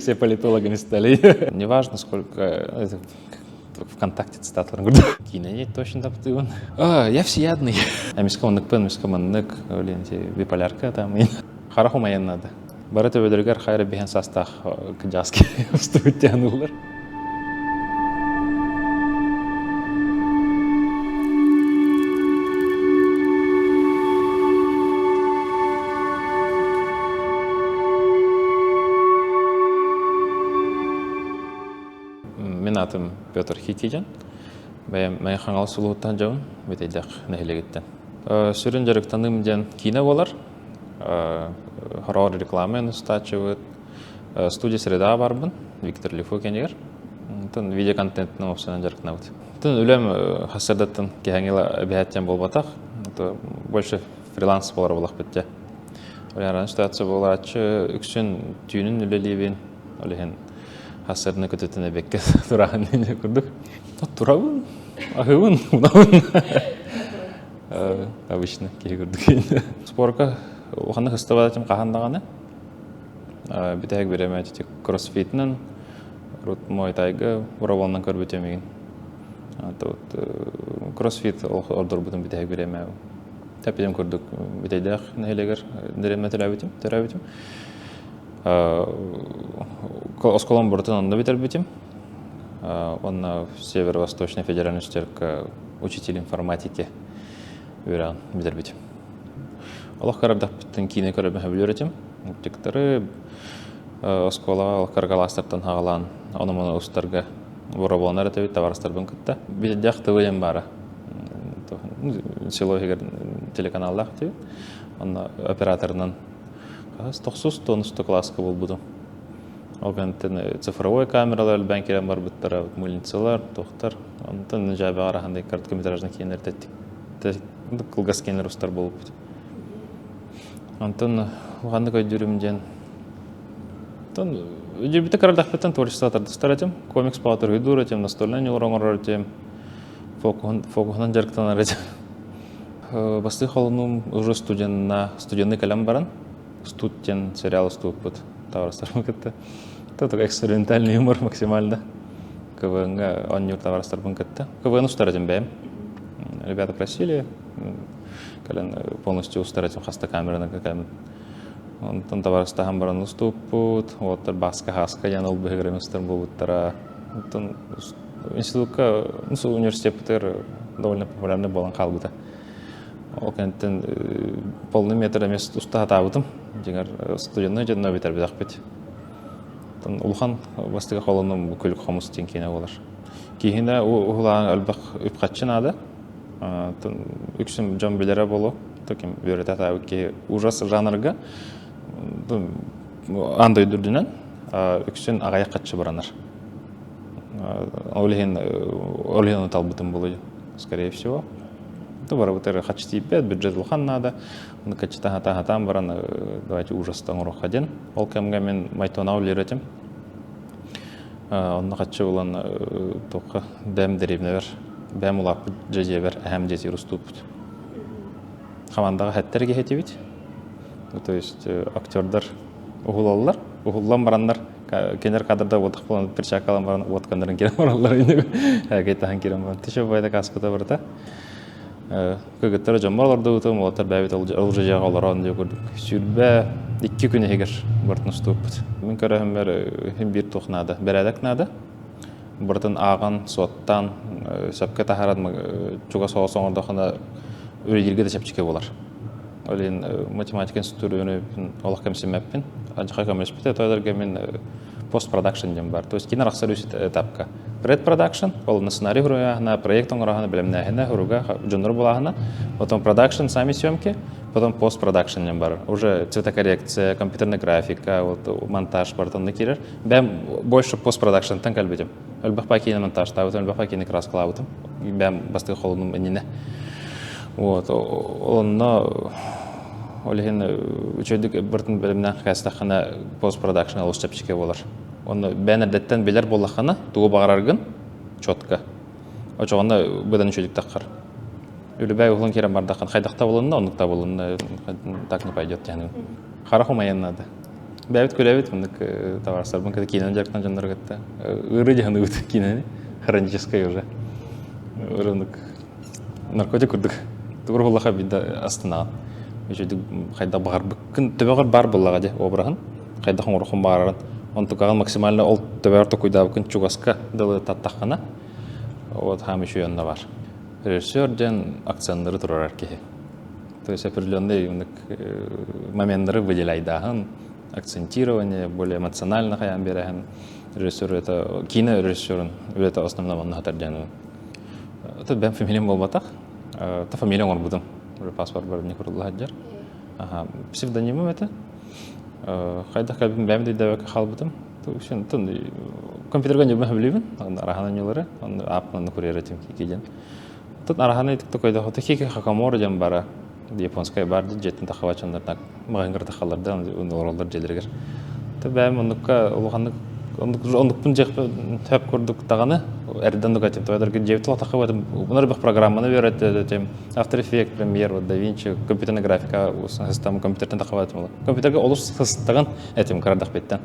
Все политологи не стали. Неважно, сколько... Это ВКонтакте цитатларын көрдім. Кейінен точно таптыгын. Я всеядный. Мискомандыкпын, мискомандык, биполярка там. Харахумайын надо. Бары төбедергер хайры бейін састақ кыджаски студиян ұлар. Мен атым Петр Хитижан. Мен хаңал сулуттан жауын, бетейдақ нәхилегеттен. Сүрін жарық таным ден кино болар. Хорор рекламын ұстачывыд. Студия среда барбын, Виктор Лифу кенегер. Видеоконтентінің опсынан жарықна бұд. Үлем хасырдаттын кехангела бәйттен бол батақ. Больше фриланс болар болақ бітте. Оляран ситуация болар атшы үксін түйінін үлелейбен. Олеген хасырдыны көтетіне бекке тұрағын дене күрдік. Тұрабын, ағыбын, ұнабын. Обычно кей күрдік. Спорға оғаны хыстабадатым қағандағаны. Бітәйік береме әтетек кроссфитінің, мойтайғы ұравалынан көрбетемеген. Кроссфит ордыр бұдың бітәйік береме. Тәпеден көрдік бітәйдәқ нәйлегер дәреме түрәбетім. Осколон бұртын онда бітер бітім. Он Северо-Восточный федеральный университет учитель информатики бітер бітім. Олық қарабдақ біттің кейіне көріп білер етім. Тектері оскола олық қарғаластыртын хағалан, оны мұны ұстарға бұраболынар әтәбет таварыстар бұн күтті. Бітедяқ төвелем бары. Силовигер телеканалдақ тәбет. Оны операторынан 90-90 класска бол бұдым. Оғантын цифровой камералар бән керен бар бұттара, мөлінцелар, тоқтар. Онтын жабы арахандай короткометражны кейінер тәттік. Қылғас кейінер ұстар болып бұд. Онтын оғанды көй дүрімден. Жебіті қарардақ беттен творчество атардыстар әтем. Комикс паутыр үйдур әтем, настольный неуроңыр әтем. Фокухынан жарықтанар әтем. Басты қолыным уже студенный кәлем баран. Студен сериалы стуып бұд. Таварыстарым кетті. Только экспериментальный юмор максимально. КВН-ға он юр таварыстарым кетті. КВН ұстар әтем бәйім. Ребята просили. Полностью ұстар әтем хаста камераны кәкәмін. Онтан таварыстағын баран ұстуып бұд. Оттар басқа-хасқа яныл бігіреместер бұл бұдтара. Институтқа, университет бұтыр довольно популярный болан қал бұда. Ол кәнттен полный метр емес ұста атабыдым. Жеңер студентны жадына бетер бедақ бет. Улхан бастыға қолының көлік қомыс тен кейіне олар. Кейіне ұлағын әлбақ үпқатшын ады. Үксім жан білері болу. Токем бөрет атабы кей ужас жанрға андай дүрдінен үксін ағаяқ қатшы бұранар. Олеген ұтал бұтын болу, скорее всего. Бары бұтыры қатшы тейпет, бюджет ұлхан нады. Оны қатшы таға-таға-тан баран давайте ужастан ұруққа ден. Ол кәмге мен майтуына өлер етім. Оны қатшы ұлан тоқы бәм дәребіне бер. Бәм ұлақ жеже бер, әхәм жезе ұрыстуып бұд. Қамандағы хәттерге хеті бейт. То есть актердар ұғылалылар. Ұғылан барандар. Кенер кадрда отық болан бір шақалан баран отқандарын керен баралар. Әгейтахан керен баран. Тіші байда қасқыта барда. Көгіттері жамбарларды ұтым, олар бәбет ұлжы жаға оларауын деп көрдік. Сүрбә 2 күні егер бұртын ұстуып бұд. Мен көрәхім бір тұқнады, бір әдәк нады. Бұртын ағын, соттан, сөпке тахарады, чуға соға соңырдақына өрелерге де сөпчеке болар. Олен математика институты өніп, олық кәмсен мәппен, анжықай көмес біті, тойдарға мен постпродакшн дем бар. То есть кино рақсар өсет этапка. Предпродакшн, ол на сценарий на проектон орағына білімнәхіне, ұруға, жоныр болағына, потом продакшн, сами съемки, потом постпродакшн дем бар. Уже цветокоррекция, компьютерная графика, монтаж бартонны керер. Бәм больше постпродакшн тан кәлбетім. Өлбақ пакейні монтаж табытым, өлбақ пакейні красқылабытым. Бәм бастығы қолының әніне. Олында олеген үчөйдік біртін білімнен қайыстақына постпродакшн алыс чәпшеке болар. Оны бән әдеттен белер болақына туғы бағарарғын чотқа. Очоғында бұдан үчөйдік таққар. Өлі бәй ұғылын керен бардаққан. Қайдақта болынна, ондықта болынна так не пойдет. Қарақу майяннады. бәбит көләбит мындык товарсар бун кинен жактан жандар кетти. Ыры жаны үт кинени хроническая уже. Рынок наркотик курдук. Тугур буллаха бидда астына. Ежедик кайда бар бүккүн төбөгөр бар буллага же обрагын. Кайда хоңрухун барарын. Онтукаган максимально ол төбөгөртө куйда бүкүн чугаска дылы таттахана. Вот хам еще янда бар. Режиссер ден акционеры турар кихи. То есть определенные моменты выделяйдахан, акцентирование, более эмоционально хаян берахан. Режиссер это кинорежиссер, это основном он хатардяну. Это бем фамилиям болбатах, та фамилия он будем, уже паспорт бар не курдул хаджар. Ага, псевдонимом это. Хайда кабин бем дидавак халбутам. То есть компьютерга не бахбливен, арахана нюлары, он апнан курьератим кикиден. Тут арахана это такой да, вот хики хакамор дем бара. Японская барды жеттин тахавачандар так магангар тахалардан уралдар желергер. Табам онукка улганды ондукпун жек тап көрдүк таганы эрден дугатим тодар жебтла тахаватым bunlar bir программаны берет тем After Effects, Premiere, DaVinci, компьютерная графика, система компьютерден тахаватым. Компьютерге олус сыстаган этим кардах беттен.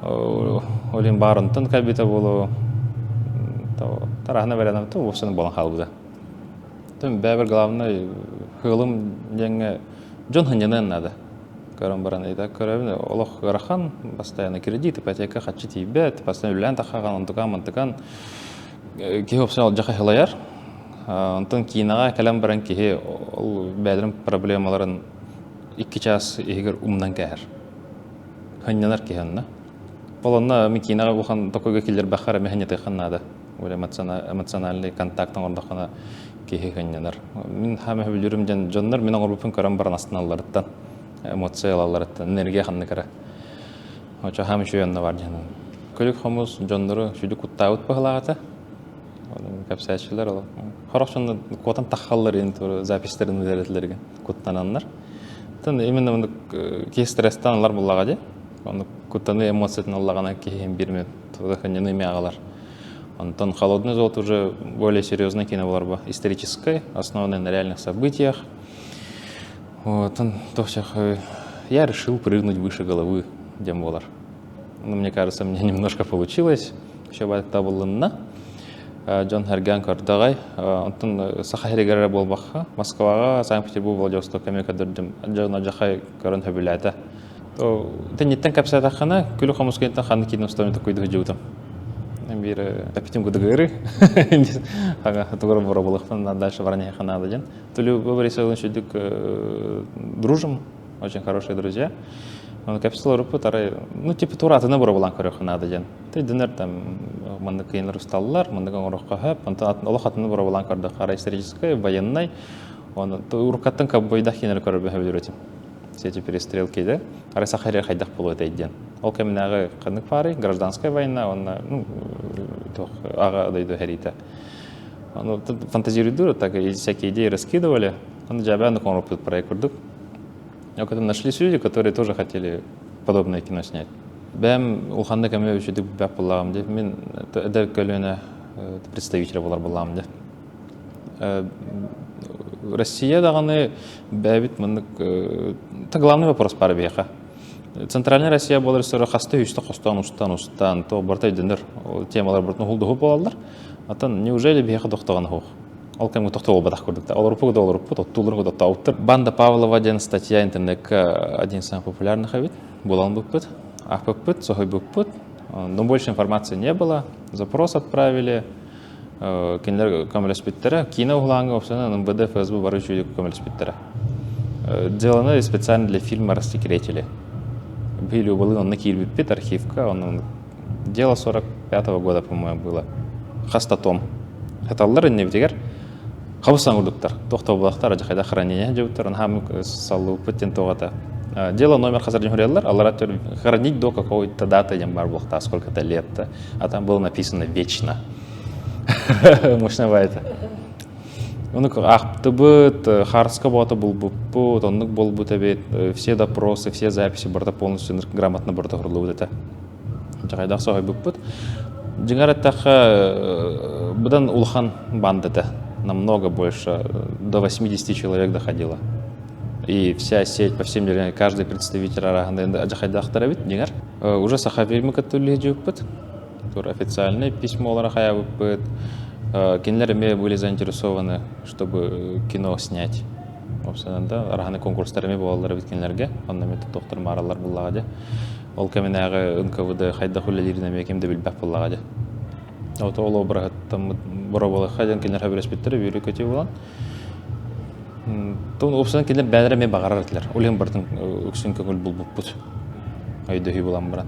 Олин барынтын кабита болу тарахна беренам то усун болан халбуда. Тем бәбер главный хылым жаңа жон ханянан надо. Көрөн баран айда көрөбүн олох гарахан постоянно кредит, ипотека хачы тийбет, постоянно үлән тахаган антыган ки опсал жака хылаяр. Антын кинага калам баран ки ол бәдерим проблемаларын 2 час егер умнан кәр. Ханянар ки ханна. Болонна ми кинага булган такойга килер бахара механеты ханнада. Оле эмоциональный контактын ордохана кехеннер. Мин хаме билүрүм жан жоннор мен оңорбупун көрөм баран астыналларыттан, эмоциялаларыттан, энергия ханны кара. Очо хаме шуянна бар жанын. Көлүк хомус жоннору шуду куттаут баглагата. Капсачылар ол. Хорошон котан тахаллар ин запистерин беретилерген куттананнар. Тан именно муну ки стресстанлар буллага же. Оны куттаны эмоцияны аллагана кехен бирме, тоханны мягалар. Антон «Холодный золото» уже более серьезное кино было, историческое, основанное на реальных событиях. Вот, я решил прыгнуть выше головы Демболар. Но мне кажется, мне немножко получилось. Еще бы это было на Джон Херган Кардагай. Антон Сахаригара был баха, Москва, Санкт-Петербург, Владивосток, Камикадурдим, Джон Аджахай Каранхабилята. То это не так абсолютно, кулю хамускентан ханны кино стоит такой дохожутым. Бир аппетим гудагыры. Ага, тугор боробулыктан дальше варня ханада ден. Тулю выбросил чудик дружим, очень хорошие друзья. Он капсула рупу тарай, ну типа тураты на боробулан корё ханада ден. Ты динер там мандык кейнер усталлар, мандык орокка хап, антан Аллахатын боробулан корды кара историческая, военный. Он уркаттан кабойда кейнер көрөбө хабилүрөтим. Все эти перестрелки, да? А Сахария хайдах было это один. Ол каменага каднык пары, гражданская война, он ага дойду харита. Он фантазирует, так и всякие идеи раскидывали. Он джабян на проект курдук. А потом нашлись люди, которые тоже хотели подобное кино снять. Бэм улханды камея учудик бэп буллагам деп, мен это көлөне представитель буллагам деп. Россия даганы бәбит мындык это главный вопрос пары бияка. Центральная Россия был ресурс хасты үсті устан то бартай дендер темалар бұртын huldu болалар. Atan неужели бияка доктоган хук? Ал кемге доктого бадах көрдүк та. Ал рупу тоттулар да тауттыр. Банда Павлова ден статья интернетке один из самых популярных авит. Булан буппыт, ахпыппыт, сохой буппыт. Но больше информации не было. Запрос отправили. Киндер коммерспиттера, кино угланга, опционально МВД, ФСБ, ворочу коммерспиттера. Сделано специально для фильма «Рассекретили». Были убылы, он накидывает архивка, он дело 45-го года, по-моему, было. Хастатом. Хаталлар не вдегар. Хабусан урдуктар. Тохта облахтар, аджахайда хранение джуттар, он хам салу пыттен тогата. Дело номер хазардин хуреллар, алларатер хранить до какой-то даты, ямбар блахта, сколько-то лет. А там было написано «Вечно». Мощного это. Он ахптыбыт, харска бота был бы, оннук был бы тебе, все допросы, все записи борта полностью грамотно борта хурлы это. Жагайдах согай буппыт. Джигараттаха будан улхан бандата намного больше, до 80 человек доходило. и вся сеть по всем деревням, каждый представитель араханда енді ажахайдақтар бит деңер. Уже сахабилмі каттулі жүкпіт, тур официальное письмо олара хая выпыт. Кинлер были заинтересованы, чтобы кино снять. Да, араханы конкурстарыме болалар бит кинлерге, онда мет доктор маралар буллагаде. Ол каменағы НКВД хайда хуллеріне мекемде билбәп буллагаде. Вот ол обрат там боробалы хайдан кинлер хаберес биттер бирү көтү булан. Тон опсан кинлер бәдәре ме багарар диләр. Улен бартын үксүн көңүл булбут. Айда хи булан баран.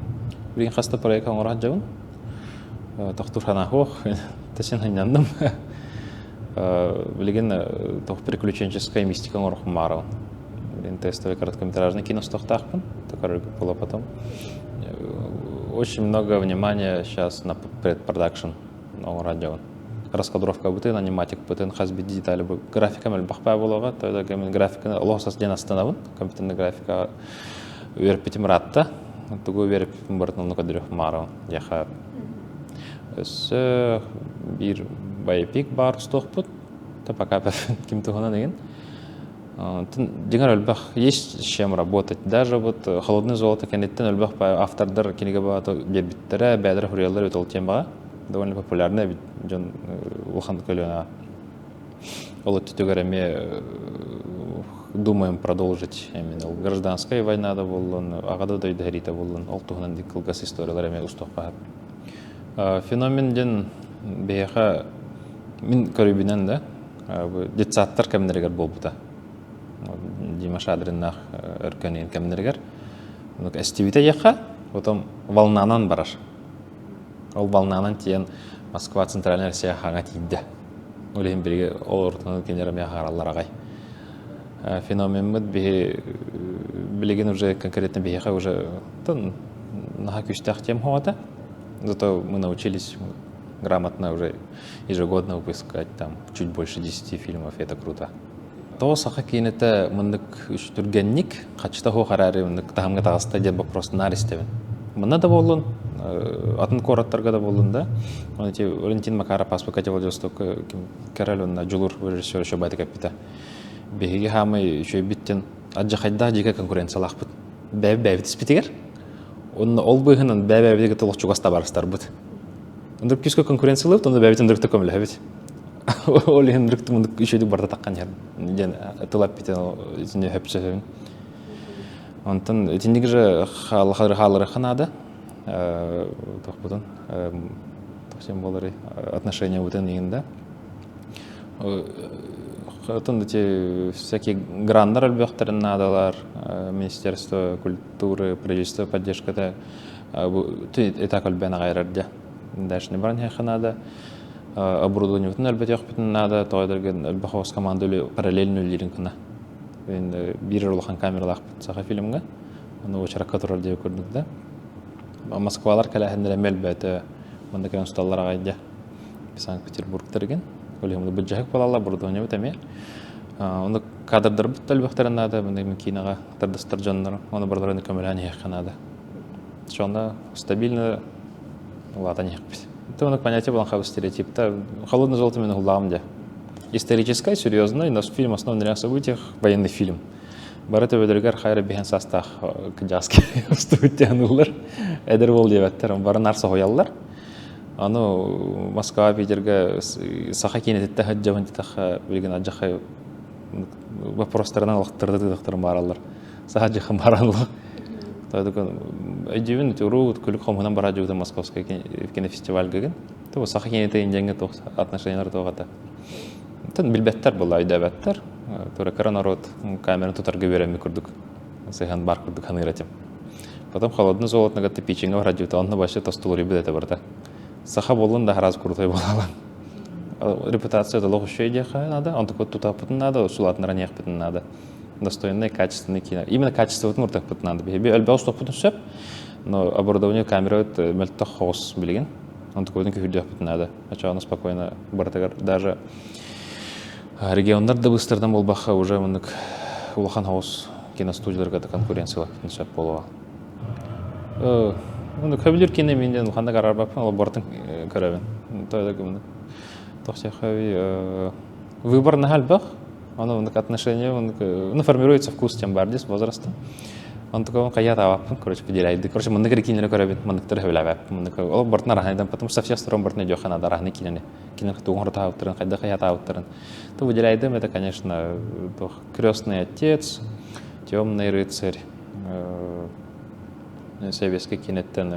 Бирин хаста проект аңгыра жабын. Тохтурхана хох, тесен ханьяндым. Билеген тох приключенческая мистика аңгыра хумарау. Билен тестовый короткометражный кино стохтахпын, такой было потом. Очень много внимания сейчас на предпродакшн аңгыра жабын. Раскадровка бутын, аниматик бутын, хазби детали бу. Графика мел бахпа булага, тойда гамин графика лосас ден астанабын, компьютерный графика верпитим ратта. Тугу верпитим бартын ну кадрых марау. Яха bir байпик бар стохпут, то пока кем-то деген. Дигар өлбах есть чем работать. Даже вот холодное золото кенеттен өлбах автордар кинеге багато бербиттере, бәдер хуриялар өтөл темага. Довольно популярная, Джон Улхан Калена. Вот мы думаем продолжить именно гражданская война, да, волон, агада да идерита волон, алтухнан дикалгас историяларами устохпа. Феномен ден беха мин көрүбүнөн да, детсаттар кемнергер болбута. Димаш Адриннах өркөнен кемнергер. Ну эстивите яха, потом волнанан барар. Ол волнанан тиен Москва Центральная Россия хага тиде. Олем бириге ол ортунан кенерме хараллар агай. Феномен мыт билеген уже конкретно беха уже тон на күстах тем хоата. Зато мы научились грамотно уже ежегодно выпускать там чуть больше 10 фильмов, это круто. То саха кинете мындык үчтүргенник, качта хо карары мындык тагымга тагыста деп вопрос наристебин. Мына да болдун, атын кораттарга да болдун да. Онти Валентин Макаров паспорт Владивосток Каролина Жулур режиссер еще байты капита. Беги хамы еще биттен аджахайда жеке конкуренциялахпыт. Бәбит спитигер. Он ол быгынан бәбәбиге толық чугаста барыстар бут. Ондыр киске конкуренциялык, онда бәбитен дөртө көмөлө бит. Ол ендиртте мындык ишеди барда таккан жер. Ден тылап битен изине хөпсөбүн. Онтон этиндиги же халары ханада. Тохпутун. Тохсем болары отношения бутен дегенде. Потом эти всякие грандар альбехтеры надалар, Министерство культуры, правительство поддержка это кольбена гайрарда. Дальше не брань надо, оборудование вот альбетех надо, то это альбехос команду параллельную лиринкна. Бирерлахан камералах саха фильмга, он очень ракатурал где курдут да. Москвалар калахендер мельбете, он такой сталлар гайда, Санкт-Петербург терген. Олимды бюджет балалар оборудование битеме. Он кадрдар битал бахтаран надо, мен кинага тардастар жаннар, оны барларын камераны ханада. Шонда стабильно латань хпис. Это он понятие было хаб стереотипта. Холодное золото мен гуламде. Историческое, серьезное, но фильм основан на событиях, военный фильм. Барата бедергар хайра бихан састах кыжаски студиянылар. Эдер бол дебеттер, барнар сохояллар. Аны Москва, Питерге саха кинетте хаджаван таха билген аджахай вопростарынан алыктырды доктор баралар. Саха жахан баралар. Тадыкан эдивин туру күлүк хомунан бара жугда Московский кинофестиваль деген. То саха кинете инженге тох отношениялар тогата. Тен билбеттер була айдабаттар. Тура народ камераны тутарга берем курдук. Сахан бар курдук ханыратым. Потом холодный золото нагатты пичинга радиота онна башы тостулу рибет это барда. Саха болын да хараз крутой болалан. Репутация это лох еще идеха надо, он такой тут опыт надо, сулат на ранних опыт надо. Достойный, качественный кино. Именно качество вот муртах опыт надо. Би альбаус опыт все, но оборудование камеры это мельта хос билеген. Он такой никаких людей опыт надо. А он спокойно бартагар даже региондар да быстрдан болбаха уже мындык улахан хос киностудияларга да конкуренциялар ничек болова. Ну, кабелер кине менден ханда карар бапын, ал бортын көрөбүн. Тойда кымды. Тохсяхави выбор на хальбах, Оно отношение, ну, формируется вкус тем барди с возрастом. Он такой, каят авапын, короче, поделяйды. Короче, мындык рекинлер көрөбит, мындык тыры хөвләбәп. Мындык ол бортна рахайдан, потому что со всех сторон бортна дёхана да рахны кинене. Кинер тугор тауттырын, кайда каят ауттырын. То выделяйдым, это, конечно, крестный отец, темный рыцарь, советский кинеттен,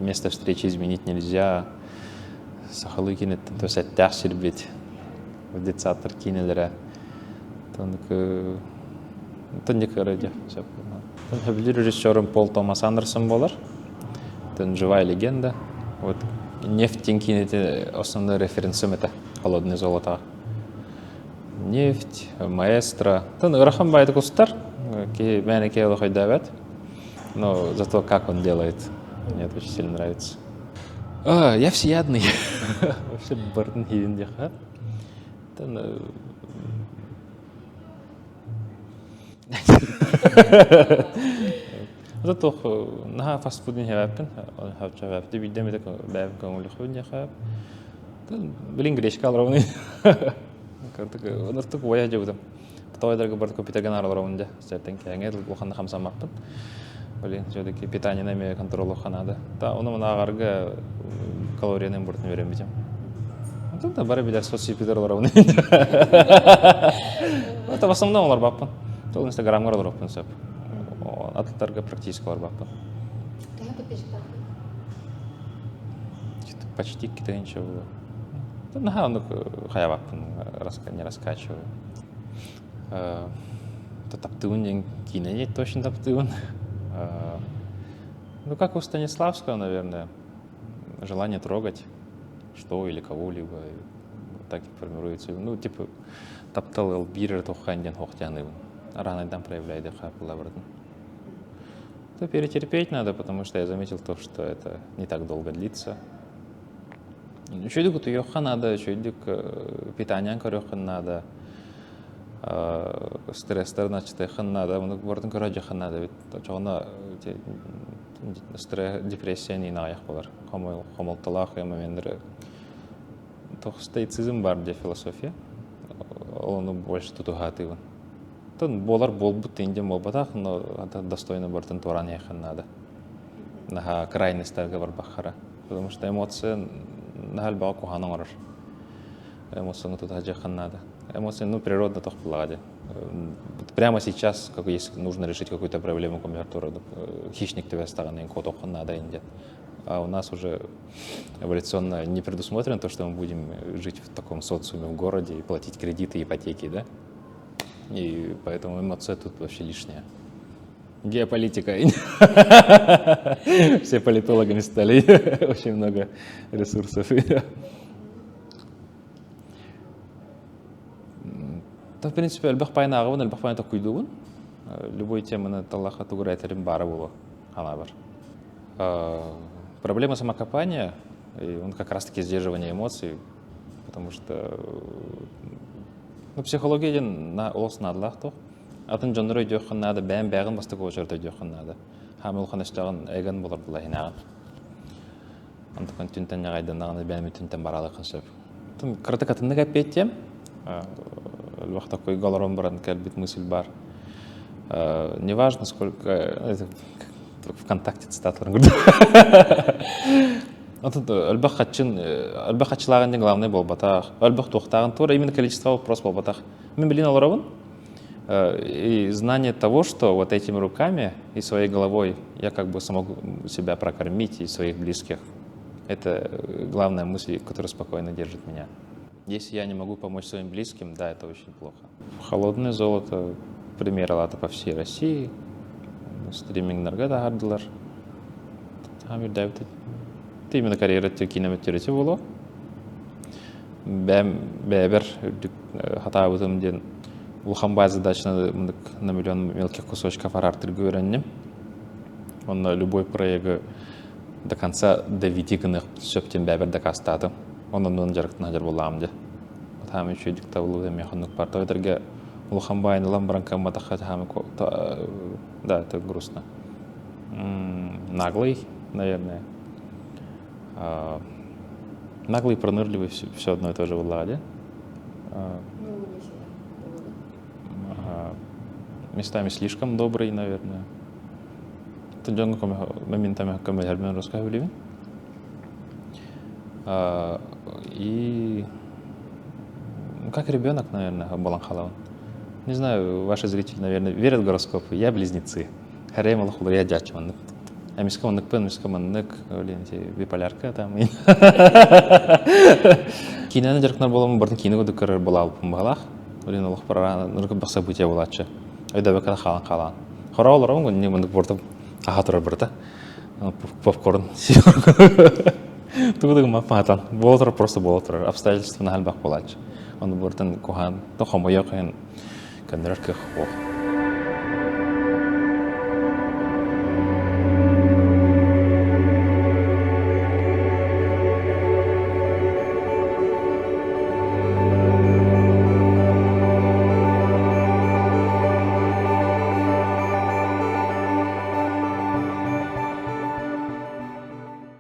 место встречи изменить нельзя. Сахалы кинеттен, то есть оттяшир бить. В детсатор кинелера. Тон не короче. Режиссером Пол Томас Андерсон болар. Это живая легенда. Вот нефть кинете основной референсом это холодное золото. Нефть, маэстро. Тон рахам байт кустар. Ки меня кейло хоть давят. Но зато как он делает, мне это очень сильно нравится. Я всеядный. Вообще бартын хивин дяха. Вот это на фастфудный хавапин, он хавчавап. Ты видишь, это бэв кому лихудня хавап. Блин, гречка ровный. Он это такой я делаю. Потом я говорю, что питание ровный. Сертен кенгет, лухан на хамса маппен. Блин, все-таки питание на меня контролю ханада. Та он у нас арга калорийный борт не верим битем. Тут на баре бидар соси питер ровный. Это в основном ларбаппен. То Инстаграм город роппен сеп. Атлетарга практически ларбаппен. Почти какие-то ничего было. Ну, ну, хаяваппен, не раскачиваю. То таптун, кино нет точно таптун. Ну, как у Станиславского, наверное, желание трогать что или кого-либо, так и формируется. Ну, типа, таптал элбирер, то ханден хохтяны, ранайдан проявляет хапулабратын. То перетерпеть надо, потому что я заметил то, что это не так долго длится. Чуйдук уйоха надо, чуйдук питание корёхан надо, стресстер начатыхан надо, муну бортын көрөжахан надо, ведь чоғына депрессия не наяқ болар. Хомолталах емемендері. Тоқ стоицизм бар де философия, оны больше тутуғатывын. Тон болар болбут индем болбатақ, но достойно бортын туран яхан надо. Наха крайностерге бар бахара. Потому что эмоция нахал бага куханың орар. Эмоцияны тутажахан надо. Эмоции, ну, природно toch плагаде. Прямо сейчас, как если нужно решить какую-то проблему, например, хищник тебя стороны, кот надо индет. А у нас уже эволюционно не предусмотрено то, что мы будем жить в таком социуме в городе и платить кредиты, ипотеки, да? И поэтому эмоция тут вообще лишняя. Геополитика. Все политологами стали. Очень много ресурсов. В принципе, альбах пайна агавын, альбах пайна такуйдугун. Любой теманы таллаха тугурайтерин бары болу. Ханабар. Проблема самокопания, и он как раз-таки сдерживание эмоций, потому что психология на олос надлах то. Атын жонрой дёхан надо, бәм бәгін басты көжерді дёхан надо. Хамил қаныштағын әгін болар бұла хинағын. Антықын түнтен неғайдан нағаны бәнімі түнтен баралы қыншып. Қырты қатынды кәппеттем. Лвах такой голорон баран кәлбит мысль бар. Неважно, сколько... ВКонтакте цитатларын көрді. Альбах хатчылағын не главный бол батақ. Альбах тоқтағын тура именно количество вопрос бол батақ. Мен білін алыравын. И знание того, что вот этими руками и своей головой я как бы смогу себя прокормить и своих близких. Это главная мысль, которая спокойно держит меня. Если я не могу помочь своим близким, да, это очень плохо. Холодное золото, пример алаты по всей России. Стримингнерге да ардылар. Хамир дәвтет. Ты именно карьера кинометтерете боло. Бәбер хата абытым ден улхан базы задачно на миллион мелких кусочков арартыргы öğrendim. Он любой проект до конца доведи гынық сөптен бәбер докастады. Онын жарықтын ажар боламын де. Там еще диктовлы механук бар. Тойдерге улхан байны ламбранка матаха там. Да, это грустно. Наглый, наверное. Наглый, пронырливый, все одно и то же в ладе. местами слишком добрый, наверное. Это джонго моментами комментарий рассказывали. И как ребенок, наверное, Баланхалов. Не знаю, ваши зрители, наверное, верят в гороскопы. Я близнецы. Харем Аллахулар, я дядчманнык. А мискаманнык пен, мискаманнык, биполярка там. Кинаны жаркнар боламын, бардын кино годы көрөр бола алыппын бағалақ. Олен Аллах барара, нұрғы бақса бұтия болатшы. Ойда бәкәді қалан. Қора оларым ғой, не мұндық бұрдым. Аға тұрар бұрды. Попкорн. Тугудығы маппа атан. Бола тұрар, просто бола тұрар. Обстоятельства на халбақ болатшы. Оны бұрдын кухан, тоқамы яқын көндірер көх.